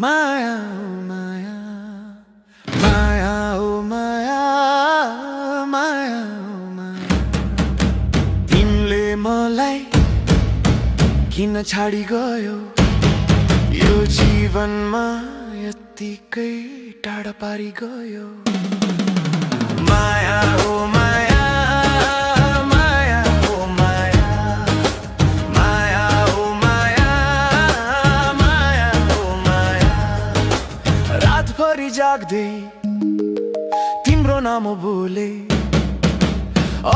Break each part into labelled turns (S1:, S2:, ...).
S1: माया माया माया ओ माया माया माया तिमीले मलाई किन छाडी गयो यो जीवनमा यतिकै टाढा पारी गयो माया ओ माया माया ओ माया माया ओ माया माया ओ माया रातभरि जाग्दै तिम्रो नाम बोले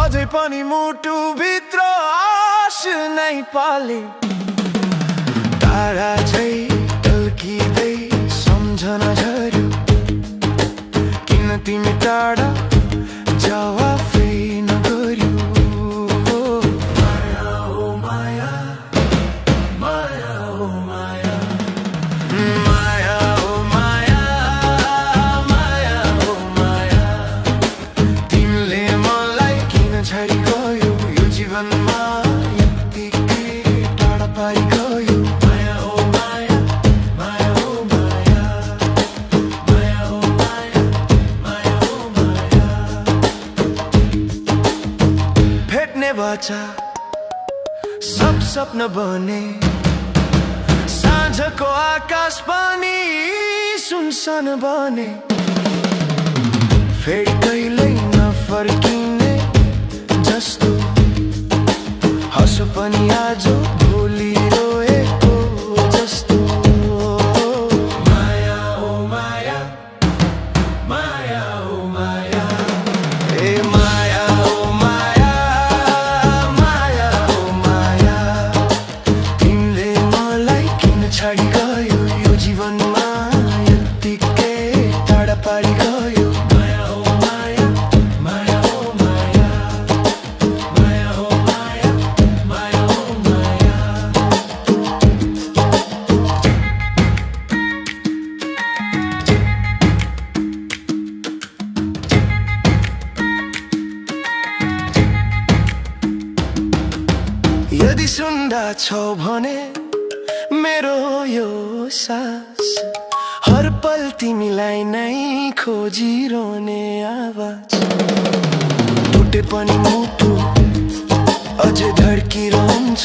S1: अझै पनि मुटु भित्र आश नै पाले तारा झै टल्किँदै सम्झना झर्यो किन तिमी टाढा जवाफै नगर्यो माया ओ माया माया ओ माया माया ओ माया माया ओ माया तिमीले मलाई किन छाडी गयो यो जीवनमा यतिकै टाढा पारी गयो माया ओ माया माया ओ माया माया ओ माया माया ओ माया भेट्ने बाचा सब सपना बने साँझको आकाश पनि सुनसान बने फेरि कहिल्यै नफर्किने जस्तो हँसो पनि आज भोलि रोएको जस्तो माया ओ माया माया ओ माया ए माया ओ माया माया ओ माया तिमीले मलाई किन छाडी गयो यो जीवनमा यतिकै टाढा पारी गयो माया ओ माया माया ओ माया माया ओ माया माया ओ माया यदि सुन्दा छौ भने मेरो यो सास हर पल तिमीलाई नै खोजिरहने आवाज टुटे पनि मुटु अझै धड्किरहन्छ